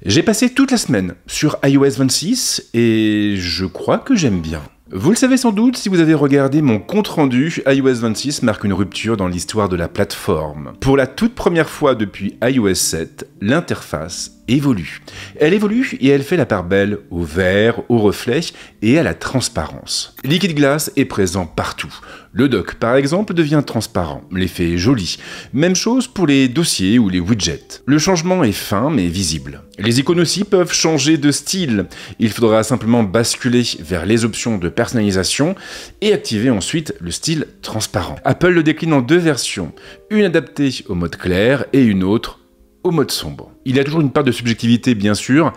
J'ai passé toute la semaine sur iOS 26 et je crois que j'aime bien. Vous le savez sans doute, si vous avez regardé mon compte-rendu, iOS 26 marque une rupture dans l'histoire de la plateforme. Pour la toute première fois depuis iOS 7, l'interface évolue. Elle évolue et elle fait la part belle au vert, au reflet et à la transparence. Liquid Glass est présent partout. Le dock, par exemple, devient transparent. L'effet est joli. Même chose pour les dossiers ou les widgets. Le changement est fin mais visible. Les icônes aussi peuvent changer de style. Il faudra simplement basculer vers les options de personnalisation et activer ensuite le style transparent. Apple le décline en deux versions, une adaptée au mode clair et une autre au mode sombre. Il y a toujours une part de subjectivité bien sûr,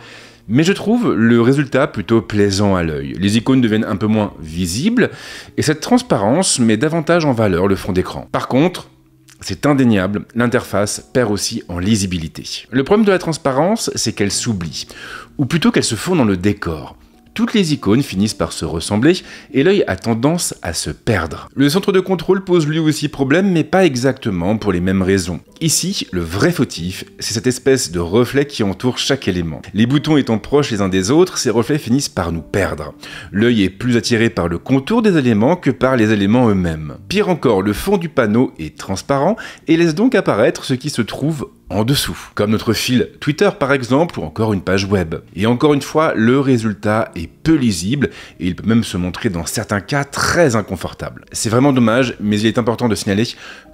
mais je trouve le résultat plutôt plaisant à l'œil. Les icônes deviennent un peu moins visibles et cette transparence met davantage en valeur le fond d'écran. Par contre, c'est indéniable, l'interface perd aussi en lisibilité. Le problème de la transparence, c'est qu'elle s'oublie, ou plutôt qu'elle se fond dans le décor. Toutes les icônes finissent par se ressembler et l'œil a tendance à se perdre. Le centre de contrôle pose lui aussi problème, mais pas exactement pour les mêmes raisons. Ici, le vrai fautif, c'est cette espèce de reflet qui entoure chaque élément. Les boutons étant proches les uns des autres, ces reflets finissent par nous perdre. L'œil est plus attiré par le contour des éléments que par les éléments eux-mêmes. Pire encore, le fond du panneau est transparent et laisse donc apparaître ce qui se trouve en dessous, comme notre fil Twitter par exemple, ou encore une page web. Et encore une fois, le résultat est peu lisible, et il peut même se montrer dans certains cas très inconfortable. C'est vraiment dommage, mais il est important de signaler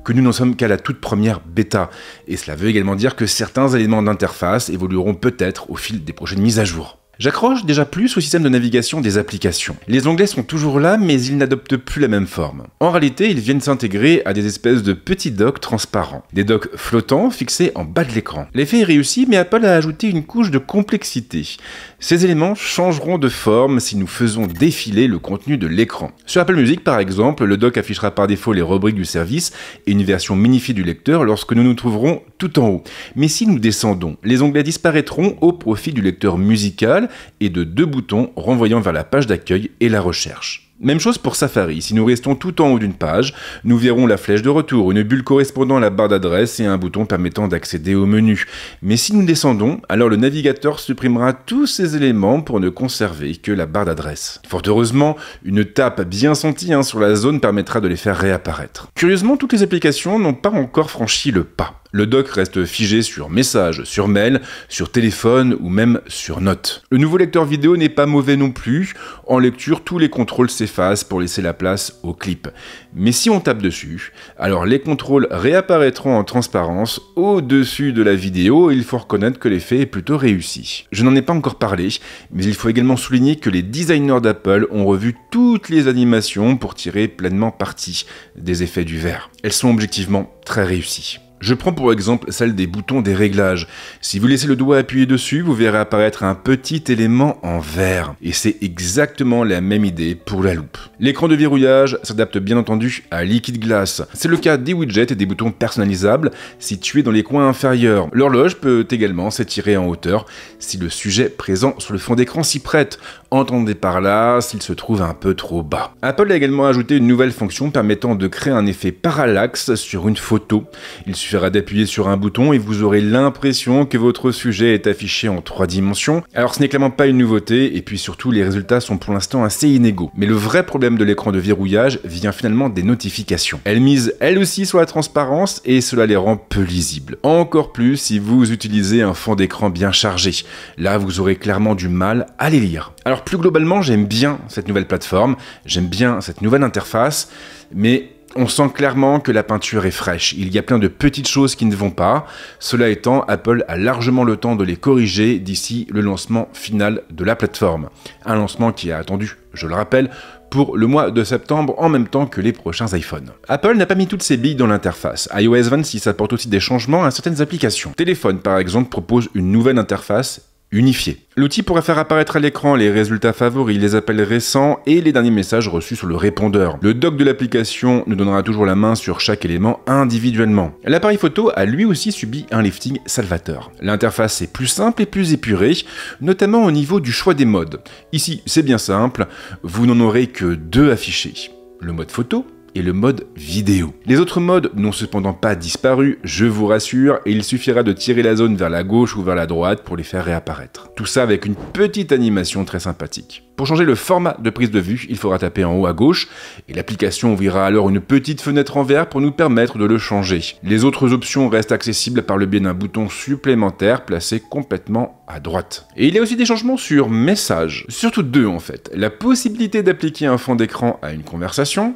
que nous n'en sommes qu'à la toute première bêta, et cela veut également dire que certains éléments d'interface évolueront peut-être au fil des prochaines mises à jour. J'accroche déjà plus au système de navigation des applications. Les onglets sont toujours là, mais ils n'adoptent plus la même forme. En réalité, ils viennent s'intégrer à des espèces de petits docks transparents. Des docks flottants fixés en bas de l'écran. L'effet est réussi, mais Apple a ajouté une couche de complexité. Ces éléments changeront de forme si nous faisons défiler le contenu de l'écran. Sur Apple Music, par exemple, le dock affichera par défaut les rubriques du service et une version minifiée du lecteur lorsque nous nous trouverons tout en haut. Mais si nous descendons, les onglets disparaîtront au profit du lecteur musical et de deux boutons renvoyant vers la page d'accueil et la recherche. Même chose pour Safari, si nous restons tout en haut d'une page, nous verrons la flèche de retour, une bulle correspondant à la barre d'adresse et un bouton permettant d'accéder au menu. Mais si nous descendons, alors le navigateur supprimera tous ces éléments pour ne conserver que la barre d'adresse. Fort heureusement, une tape bien sentie sur la zone permettra de les faire réapparaître. Curieusement, toutes les applications n'ont pas encore franchi le pas. Le dock reste figé sur Messages, sur Mail, sur Téléphone ou même sur Notes. Le nouveau lecteur vidéo n'est pas mauvais non plus. En lecture, tous les contrôles s'effacent pour laisser la place aux clips. Mais si on tape dessus, alors les contrôles réapparaîtront en transparence au-dessus de la vidéo et il faut reconnaître que l'effet est plutôt réussi. Je n'en ai pas encore parlé, mais il faut également souligner que les designers d'Apple ont revu toutes les animations pour tirer pleinement parti des effets du verre. Elles sont objectivement très réussies. Je prends pour exemple celle des boutons des réglages. Si vous laissez le doigt appuyé dessus, vous verrez apparaître un petit élément en vert. Et c'est exactement la même idée pour la loupe. L'écran de verrouillage s'adapte bien entendu à Liquid Glass. C'est le cas des widgets et des boutons personnalisables situés dans les coins inférieurs. L'horloge peut également s'étirer en hauteur si le sujet présent sur le fond d'écran s'y prête. Entendez par là s'il se trouve un peu trop bas. Apple a également ajouté une nouvelle fonction permettant de créer un effet parallaxe sur une photo. Il suffira d'appuyer sur un bouton et vous aurez l'impression que votre sujet est affiché en 3 dimensions. Alors ce n'est clairement pas une nouveauté et puis surtout les résultats sont pour l'instant assez inégaux. Mais le vrai problème de l'écran de verrouillage vient finalement des notifications. Elles misent elles aussi sur la transparence et cela les rend peu lisibles. Encore plus si vous utilisez un fond d'écran bien chargé. Là vous aurez clairement du mal à les lire. Alors plus globalement j'aime bien cette nouvelle plateforme, j'aime bien cette nouvelle interface, mais on sent clairement que la peinture est fraîche. Il y a plein de petites choses qui ne vont pas. Cela étant, Apple a largement le temps de les corriger d'ici le lancement final de la plateforme. Un lancement qui est attendu, je le rappelle, pour le mois de septembre en même temps que les prochains iPhones. Apple n'a pas mis toutes ses billes dans l'interface. iOS 26 apporte aussi des changements à certaines applications. Téléphone par exemple propose une nouvelle interface unifié. L'outil pourra faire apparaître à l'écran les résultats favoris, les appels récents et les derniers messages reçus sur le répondeur. Le dock de l'application nous donnera toujours la main sur chaque élément individuellement. L'appareil photo a lui aussi subi un lifting salvateur. L'interface est plus simple et plus épurée, notamment au niveau du choix des modes. Ici, c'est bien simple, vous n'en aurez que 2 affichés. Le mode photo et le mode vidéo. Les autres modes n'ont cependant pas disparu, je vous rassure, et il suffira de tirer la zone vers la gauche ou vers la droite pour les faire réapparaître. Tout ça avec une petite animation très sympathique. Pour changer le format de prise de vue, il faudra taper en haut à gauche, et l'application ouvrira alors une petite fenêtre en vert pour nous permettre de le changer. Les autres options restent accessibles par le biais d'un bouton supplémentaire placé complètement à droite. Et il y a aussi des changements sur Messages, surtout deux en fait. La possibilité d'appliquer un fond d'écran à une conversation,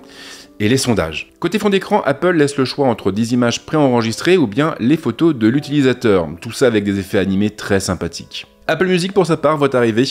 et les sondages. Côté fond d'écran, Apple laisse le choix entre des images préenregistrées ou bien les photos de l'utilisateur, tout ça avec des effets animés très sympathiques. Apple Music, pour sa part, voit arriver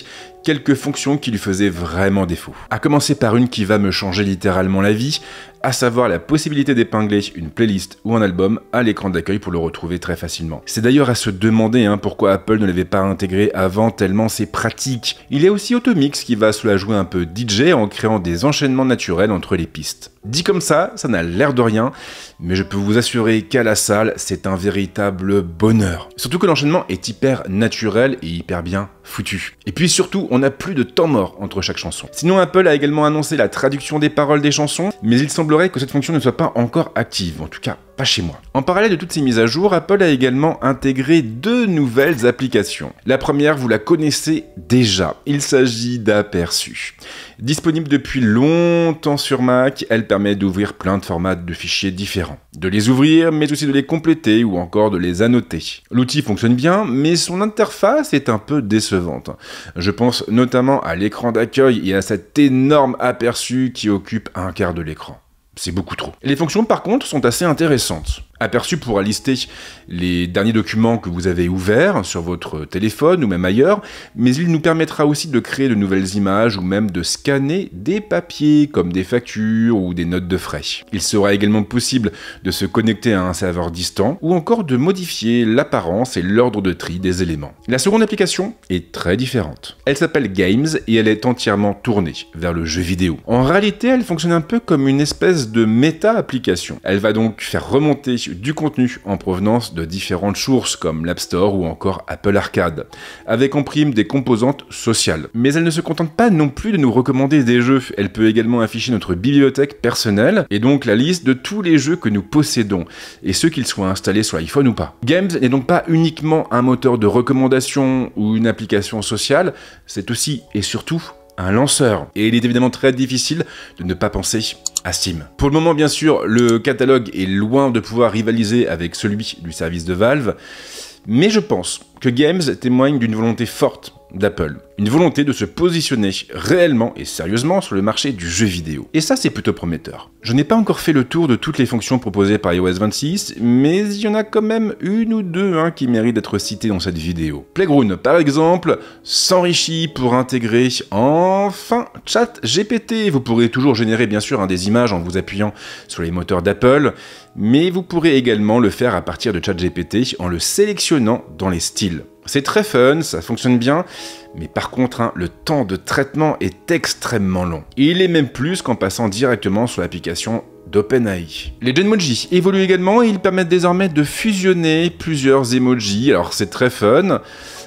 quelques fonctions qui lui faisaient vraiment défaut. À commencer par une qui va me changer littéralement la vie, à savoir la possibilité d'épingler une playlist ou un album à l'écran d'accueil pour le retrouver très facilement. C'est d'ailleurs à se demander pourquoi Apple ne l'avait pas intégré avant tellement c'est pratique. Il y a aussi Automix qui va se la jouer un peu DJ en créant des enchaînements naturels entre les pistes. Dit comme ça n'a l'air de rien, mais je peux vous assurer qu'à la salle, c'est un véritable bonheur. Surtout que l'enchaînement est hyper naturel et hyper bien foutu. Et puis surtout, on n'a plus de temps mort entre chaque chanson. Sinon, Apple a également annoncé la traduction des paroles des chansons, mais il semblerait que cette fonction ne soit pas encore active, en tout cas pas chez moi. En parallèle de toutes ces mises à jour, Apple a également intégré deux nouvelles applications. La première, vous la connaissez déjà, il s'agit d'Aperçu. Disponible depuis longtemps sur Mac, elle permet d'ouvrir plein de formats de fichiers différents. De les ouvrir, mais aussi de les compléter ou encore de les annoter. L'outil fonctionne bien, mais son interface est un peu décevante. Je pense notamment à l'écran d'accueil et à cet énorme aperçu qui occupe un quart de l'écran. C'est beaucoup trop. Les fonctions par contre sont assez intéressantes. Aperçu pourra lister les derniers documents que vous avez ouverts sur votre téléphone ou même ailleurs, mais il nous permettra aussi de créer de nouvelles images ou même de scanner des papiers comme des factures ou des notes de frais. Il sera également possible de se connecter à un serveur distant ou encore de modifier l'apparence et l'ordre de tri des éléments. La seconde application est très différente. Elle s'appelle Games et elle est entièrement tournée vers le jeu vidéo. En réalité, elle fonctionne un peu comme une espèce de méta-application. Elle va donc faire remonter du contenu en provenance de différentes sources comme l'App Store ou encore Apple Arcade, avec en prime des composantes sociales. Mais elle ne se contente pas non plus de nous recommander des jeux, elle peut également afficher notre bibliothèque personnelle et donc la liste de tous les jeux que nous possédons, et ceux qu'ils soient installés sur iPhone ou pas. Games n'est donc pas uniquement un moteur de recommandation ou une application sociale, c'est aussi et surtout un lanceur. Et il est évidemment très difficile de ne pas penser à Steam. Pour le moment, bien sûr, le catalogue est loin de pouvoir rivaliser avec celui du service de Valve, mais je pense que Games témoigne d'une volonté forte d'Apple. Une volonté de se positionner réellement et sérieusement sur le marché du jeu vidéo. Et ça, c'est plutôt prometteur. Je n'ai pas encore fait le tour de toutes les fonctions proposées par iOS 26, mais il y en a quand même une ou deux qui méritent d'être citées dans cette vidéo. Playground, par exemple, s'enrichit pour intégrer enfin ChatGPT. Vous pourrez toujours générer bien sûr des images en vous appuyant sur les moteurs d'Apple, mais vous pourrez également le faire à partir de ChatGPT en le sélectionnant dans les styles. C'est très fun, ça fonctionne bien, mais par contre, le temps de traitement est extrêmement long. Et il est même plus qu'en passant directement sur l'application d'OpenAI. Les Genmoji évoluent également et ils permettent désormais de fusionner plusieurs emojis. Alors c'est très fun,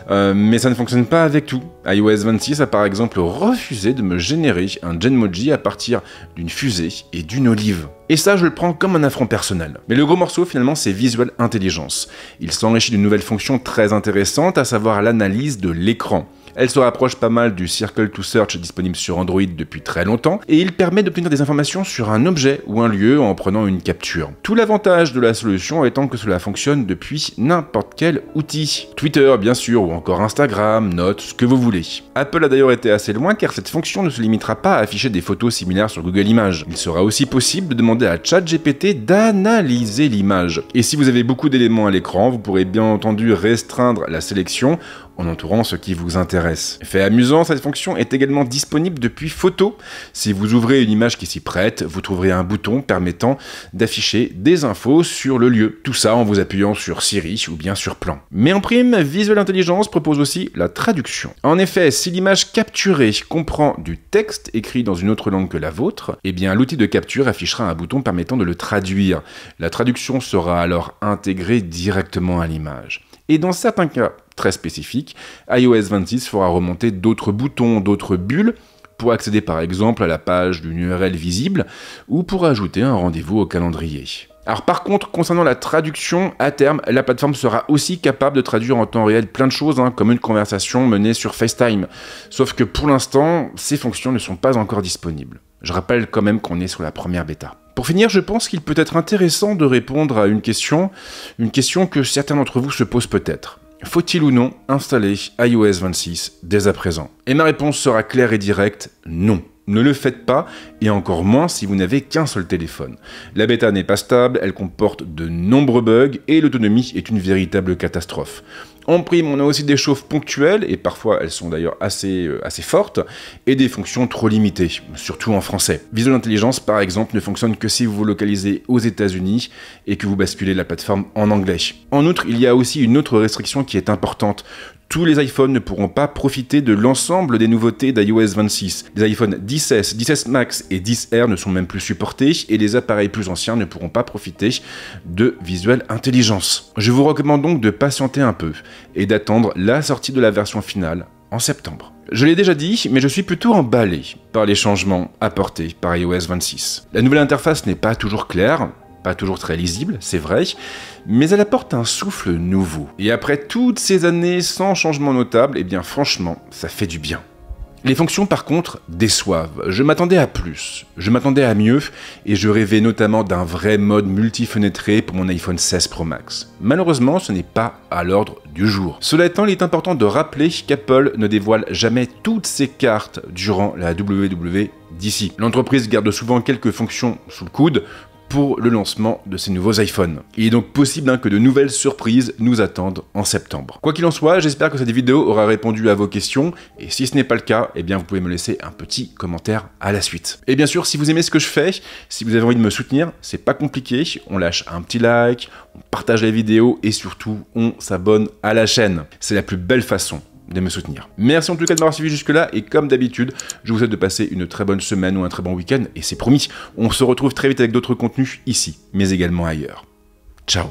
mais ça ne fonctionne pas avec tout. iOS 26 a par exemple refusé de me générer un Genmoji à partir d'une fusée et d'une olive. Et ça, je le prends comme un affront personnel. Mais le gros morceau, finalement, c'est Visual Intelligence. Il s'enrichit d'une nouvelle fonction très intéressante, à savoir l'analyse de l'écran. Elle se rapproche pas mal du Circle to Search disponible sur Android depuis très longtemps, et il permet d'obtenir des informations sur un objet ou un lieu en prenant une capture. Tout l'avantage de la solution étant que cela fonctionne depuis n'importe quel outil. Twitter, bien sûr, ou encore Instagram, Notes, ce que vous voulez. Apple a d'ailleurs été assez loin car cette fonction ne se limitera pas à afficher des photos similaires sur Google Images. Il sera aussi possible de demander à ChatGPT d'analyser l'image. Et si vous avez beaucoup d'éléments à l'écran, vous pourrez bien entendu restreindre la sélection en entourant ce qui vous intéresse. Fait amusant, cette fonction est également disponible depuis Photos. Si vous ouvrez une image qui s'y prête, vous trouverez un bouton permettant d'afficher des infos sur le lieu. Tout ça en vous appuyant sur Siri ou bien sur Plan. Mais en prime, Visual Intelligence propose aussi la traduction. En effet, si l'image capturée comprend du texte écrit dans une autre langue que la vôtre, eh bien l'outil de capture affichera un bouton permettant de le traduire. La traduction sera alors intégrée directement à l'image. Et dans certains cas très spécifiques, iOS 26 fera remonter d'autres boutons, d'autres bulles, pour accéder par exemple à la page d'une URL visible ou pour ajouter un rendez-vous au calendrier. Alors par contre, concernant la traduction, à terme, la plateforme sera aussi capable de traduire en temps réel plein de choses, comme une conversation menée sur FaceTime. Sauf que pour l'instant, ces fonctions ne sont pas encore disponibles. Je rappelle quand même qu'on est sur la première bêta. Pour finir, je pense qu'il peut être intéressant de répondre à une question que certains d'entre vous se posent peut-être. Faut-il ou non installer iOS 26 dès à présent? Et ma réponse sera claire et directe, non. Ne le faites pas, et encore moins si vous n'avez qu'un seul téléphone. La bêta n'est pas stable, elle comporte de nombreux bugs, et l'autonomie est une véritable catastrophe. En prime, on a aussi des chauffes ponctuelles, et parfois elles sont d'ailleurs assez fortes, et des fonctions trop limitées, surtout en français. Visual Intelligence, par exemple, ne fonctionne que si vous vous localisez aux États-Unis et que vous basculez la plateforme en anglais. En outre, il y a aussi une autre restriction qui est importante. Tous les iPhones ne pourront pas profiter de l'ensemble des nouveautés d'iOS 26. Les iPhones 10S, 10S Max et 10R ne sont même plus supportés et les appareils plus anciens ne pourront pas profiter de Visual Intelligence. Je vous recommande donc de patienter un peu et d'attendre la sortie de la version finale en septembre. Je l'ai déjà dit, mais je suis plutôt emballé par les changements apportés par iOS 26. La nouvelle interface n'est pas toujours claire, pas toujours très lisible, c'est vrai, mais elle apporte un souffle nouveau. Et après toutes ces années sans changement notable, eh bien franchement, ça fait du bien. Les fonctions par contre déçoivent. Je m'attendais à plus, je m'attendais à mieux, et je rêvais notamment d'un vrai mode multi-fenêtré pour mon iPhone 16 Pro Max. Malheureusement, ce n'est pas à l'ordre du jour. Cela étant, il est important de rappeler qu'Apple ne dévoile jamais toutes ses cartes durant la WWDC. L'entreprise garde souvent quelques fonctions sous le coude pour le lancement de ces nouveaux iPhones. Il est donc possible que de nouvelles surprises nous attendent en septembre. Quoi qu'il en soit, j'espère que cette vidéo aura répondu à vos questions, et si ce n'est pas le cas, eh bien vous pouvez me laisser un petit commentaire à la suite. Et bien sûr, si vous aimez ce que je fais, si vous avez envie de me soutenir, c'est pas compliqué, on lâche un petit like, on partage la vidéo, et surtout, on s'abonne à la chaîne. C'est la plus belle façon de me soutenir. Merci en tout cas de m'avoir suivi jusque-là, et comme d'habitude, je vous souhaite de passer une très bonne semaine ou un très bon week-end, et c'est promis, on se retrouve très vite avec d'autres contenus ici, mais également ailleurs. Ciao.